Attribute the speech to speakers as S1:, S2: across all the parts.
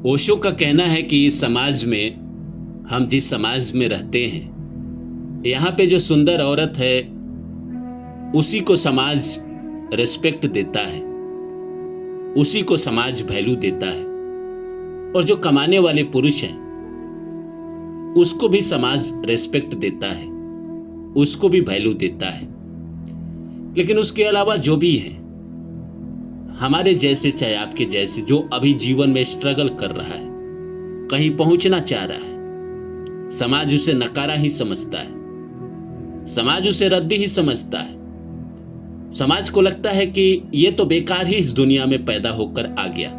S1: ओशो का कहना है कि इस समाज में, हम जिस समाज में रहते हैं, यहाँ पे जो सुंदर औरत है उसी को समाज रिस्पेक्ट देता है, उसी को समाज वैल्यू देता है, और जो कमाने वाले पुरुष हैं उसको भी समाज रिस्पेक्ट देता है, उसको भी वैल्यू देता है। लेकिन उसके अलावा जो भी है, हमारे जैसे चाहे आपके जैसे, जो अभी जीवन में स्ट्रगल कर रहा है, कहीं पहुंचना चाह रहा है, समाज उसे नकारा ही समझता है, समाज उसे रद्दी ही समझता है। समाज को लगता है कि ये तो बेकार ही इस दुनिया में पैदा होकर आ गया।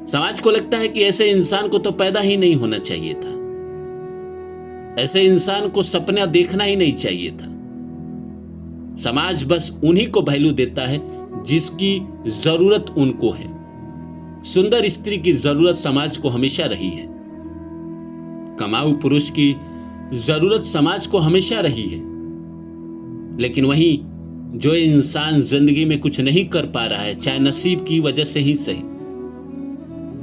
S1: समाज को लगता है कि ऐसे इंसान को तो पैदा ही नहीं होना चाहिए था, ऐसे इंसान को सपना देखना ही नहीं चाहिए था। समाज बस उन्हीं को वैल्यू देता है जिसकी जरूरत उनको है। सुंदर स्त्री की जरूरत समाज को हमेशा रही है, कमाऊ पुरुष की जरूरत समाज को हमेशा रही है। लेकिन वहीं जो इंसान जिंदगी में कुछ नहीं कर पा रहा है, चाहे नसीब की वजह से ही सही,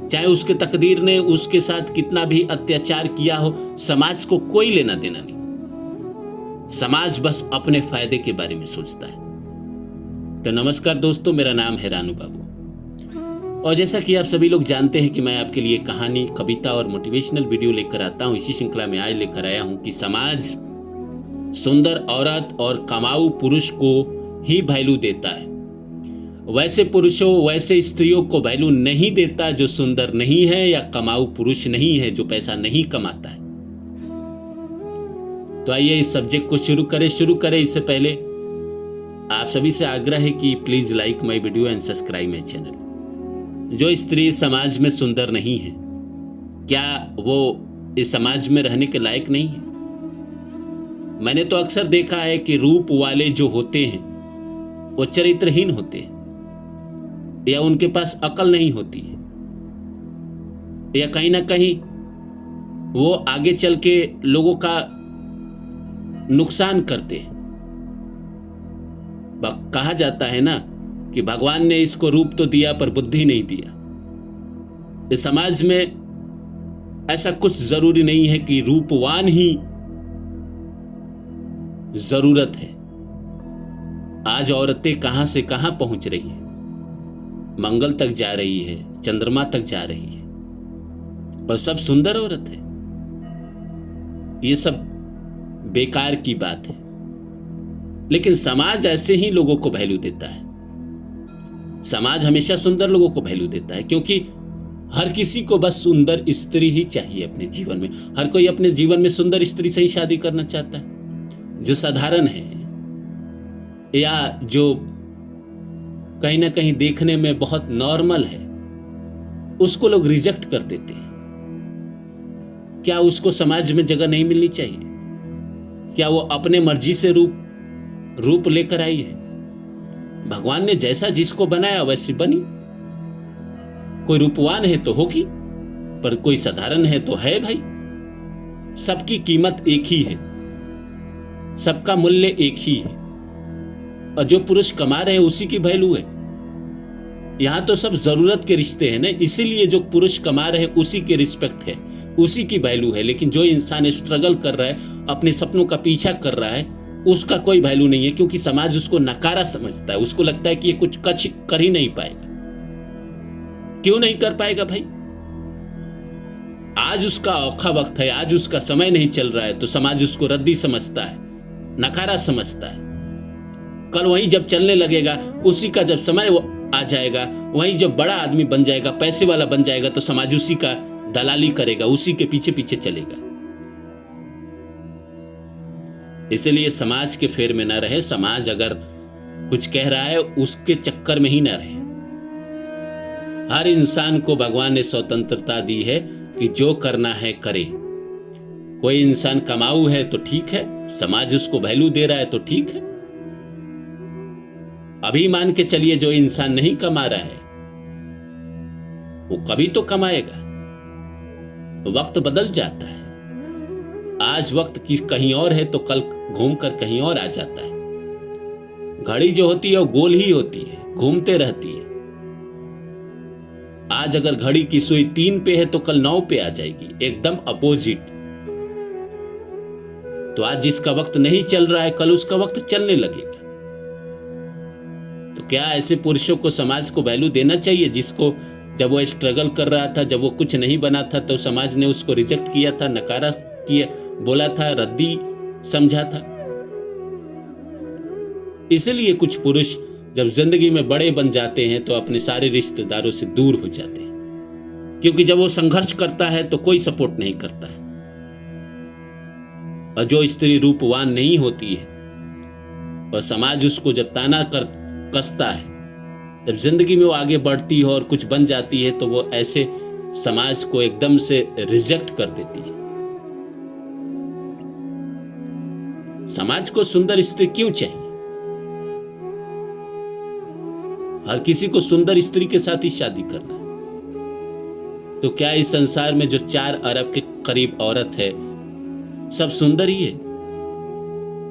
S1: चाहे उसके तकदीर ने उसके साथ कितना भी अत्याचार किया हो, समाज को कोई लेना देना नहीं। समाज बस अपने फायदे के बारे में सोचता है। तो नमस्कार दोस्तों, मेरा नाम है रानू बाबू, और जैसा कि आप सभी लोग जानते हैं कि मैं आपके लिए कहानी, कविता और मोटिवेशनल वीडियो लेकर आता हूं। इसी श्रृंखला में आज लेकर आया हूं कि समाज सुंदर औरत और कमाऊ पुरुष को ही वैल्यू देता है, वैसे पुरुषों, वैसे स्त्रियों को वैल्यू नहीं देता जो सुंदर नहीं है या कमाऊ पुरुष नहीं है, जो पैसा नहीं कमाता है। तो आइए इस सब्जेक्ट को शुरू करें। इससे पहले आप सभी से आग्रह है कि please like my video and subscribe my channel. जो स्त्री समाज में सुंदर नहीं है, क्या वो इस समाज में रहने के लायक नहीं है? मैंने तो अक्सर देखा है कि रूप वाले जो होते हैं वो चरित्रहीन होते हैं, या उनके पास अकल नहीं होती है, या कहीं ना कहीं वो आगे चल के लोगों का नुकसान करते हैं। कहा जाता है ना कि भगवान ने इसको रूप तो दिया पर बुद्धि नहीं दिया। इस समाज में ऐसा कुछ जरूरी नहीं है कि रूपवान ही जरूरत है। आज औरतें कहां से कहां पहुंच रही है, मंगल तक जा रही है, चंद्रमा तक जा रही है, और सब सुंदर औरत है। ये सब बेकार की बात है। लेकिन समाज ऐसे ही लोगों को वैल्यू देता है। समाज हमेशा सुंदर लोगों को वैल्यू देता है, क्योंकि हर किसी को बस सुंदर स्त्री ही चाहिए अपने जीवन में। हर कोई अपने जीवन में सुंदर स्त्री से ही शादी करना चाहता है, जो साधारण है या जो कहीं ना कहीं देखने में बहुत नॉर्मल है, उसको लोग रिजेक्ट कर देते हैं। क्या उसको समाज में जगह नहीं मिलनी चाहिए? क्या वो अपने मर्जी से रूप लेकर आई है? भगवान ने जैसा जिसको बनाया वैसी बनी। कोई रूपवान है तो होगी, पर कोई साधारण है तो है भाई। सबकी कीमत एक ही है, सबका मूल्य एक ही है, और जो पुरुष कमा रहे हैं उसी की वैल्यू है। यहां तो सब जरूरत के रिश्ते हैं ना, इसीलिए जो पुरुष कमा रहे हैं उसी की रिस्पेक्ट है, उसी की वैल्यू है। लेकिन जो इंसान स्ट्रगल कर रहा है, अपने सपनों का पीछा कर रहा है, उसका कोई वैल्यू नहीं है, क्योंकि समाज उसको नकारा समझता है। उसको लगता है कि ये कुछ कर ही नहीं पाएगा। क्यों नहीं कर पाएगा भाई? आज उसका औखा वक्त है, आज उसका समय नहीं चल रहा है, तो समाज उसको रद्दी समझता है, नकारा समझता है। कल वही जब चलने लगेगा, उसी का जब समय आ जाएगा, वही जब बड़ा आदमी बन जाएगा, पैसे वाला बन जाएगा, तो समाज उसी का दलाली करेगा, उसी के पीछे पीछे चलेगा। इसलिए समाज के फेर में न रहे। समाज अगर कुछ कह रहा है उसके चक्कर में ही न रहे। हर इंसान को भगवान ने स्वतंत्रता दी है कि जो करना है करे। कोई इंसान कमाऊ है तो ठीक है, समाज उसको वैल्यू दे रहा है तो ठीक है। अभी मान के चलिए जो इंसान नहीं कमा रहा है वो कभी तो कमाएगा। वक्त बदल जाता है। आज वक्त कहीं और है तो कल घूमकर कहीं और आ जाता है। घड़ी जो होती है वो गोल ही होती है, घूमते रहती है। आज अगर घड़ी की सुई 3 पे है तो कल 9 पे आ जाएगी, एकदम अपोजिट। तो आज जिसका वक्त नहीं चल रहा है कल उसका वक्त चलने लगेगा। तो क्या ऐसे पुरुषों को समाज को वैल्यू देना चाहिए, जिसको जब वो स्ट्रगल कर रहा था, जब वो कुछ नहीं बना था तो समाज ने उसको रिजेक्ट किया था, नकारा किया, बोला था, रद्दी समझा था। इसलिए कुछ पुरुष जब जिंदगी में बड़े बन जाते हैं तो अपने सारे रिश्तेदारों से दूर हो जाते हैं, क्योंकि जब वो संघर्ष करता है तो कोई सपोर्ट नहीं करता है। और जो स्त्री रूपवान नहीं होती है और समाज उसको जब ताना कसता है, जब जिंदगी में वो आगे बढ़ती है और कुछ बन जाती है तो वो ऐसे समाज को एकदम से रिजेक्ट कर देती है। समाज को सुंदर स्त्री क्यों चाहिए? हर किसी को सुंदर स्त्री के साथ ही शादी करना है। तो क्या इस संसार में जो 4 अरब के करीब औरत है सब सुंदर ही है?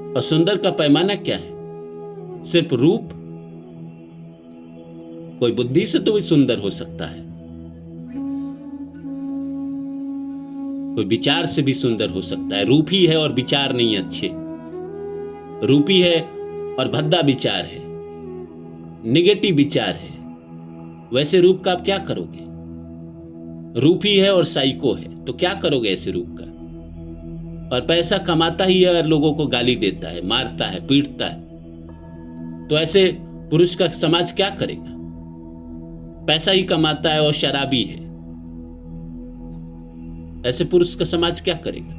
S1: और सुंदर का पैमाना क्या है? सिर्फ रूप? कोई बुद्धि से तो भी सुंदर हो सकता है, कोई विचार से भी सुंदर हो सकता है। रूप ही है और विचार नहीं अच्छे, रूपी है और भद्दा विचार है, निगेटिव विचार है, वैसे रूप का आप क्या करोगे? रूप ही है और साइको है तो क्या करोगे ऐसे रूप का? और पैसा कमाता ही है और लोगों को गाली देता है, मारता है, पीटता है, तो ऐसे पुरुष का समाज क्या करेगा? पैसा ही कमाता है और शराबी है, ऐसे पुरुष का समाज क्या करेगा?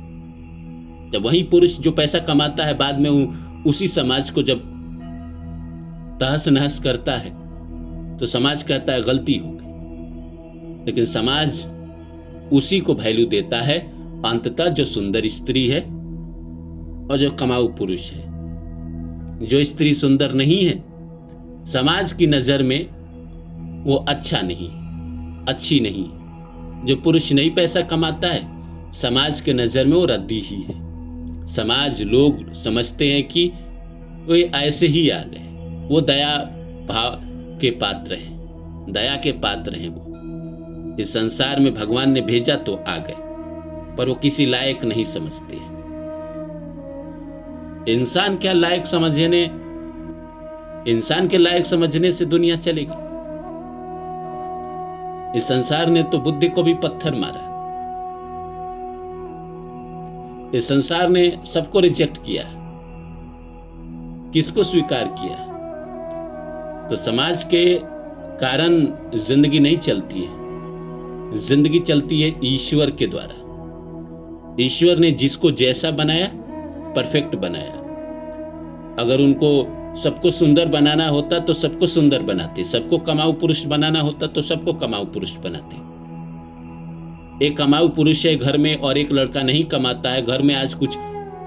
S1: जब वही पुरुष जो पैसा कमाता है बाद में उसी समाज को जब तहस नहस करता है तो समाज कहता है गलती हो गई। लेकिन समाज उसी को वैल्यू देता है अंततः जो सुंदर स्त्री है और जो कमाऊ पुरुष है। जो स्त्री सुंदर नहीं है समाज की नजर में वो अच्छा नहीं, अच्छी नहीं। जो पुरुष नहीं पैसा कमाता है समाज के नजर में वो रद्दी ही है। समाज लोग समझते हैं कि वो ऐसे ही आ गए, वो दया भाव के पात्र हैं, दया के पात्र हैं। वो इस संसार में भगवान ने भेजा तो आ गए, पर वो किसी लायक नहीं समझते। इंसान क्या लायक समझने, इंसान के लायक समझने से दुनिया चलेगी? इस संसार ने तो बुद्धि को भी पत्थर मारा। इस संसार ने सबको रिजेक्ट किया, किसको स्वीकार किया? तो समाज के कारण जिंदगी नहीं चलती है, जिंदगी चलती है ईश्वर के द्वारा। ईश्वर ने जिसको जैसा बनाया परफेक्ट बनाया। अगर उनको सबको सुंदर बनाना होता तो सबको सुंदर बनाते, सबको कमाऊ पुरुष बनाना होता तो सबको कमाऊ पुरुष बनाते। एक कमाऊ पुरुष है घर में और एक लड़का नहीं कमाता है, घर में आज कुछ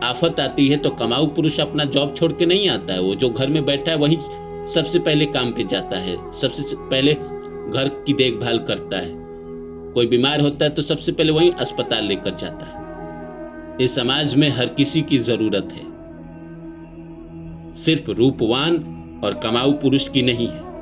S1: आफत आती है तो कमाऊ पुरुष अपना जॉब छोड़ के नहीं आता है। वो जो घर में बैठा है वही सबसे पहले काम पे जाता है, सबसे पहले घर की देखभाल करता है। कोई बीमार होता है तो सबसे पहले वही अस्पताल लेकर जाता है। इस समाज में हर किसी की जरूरत है, सिर्फ रूपवान और कमाऊ पुरुष की नहीं है।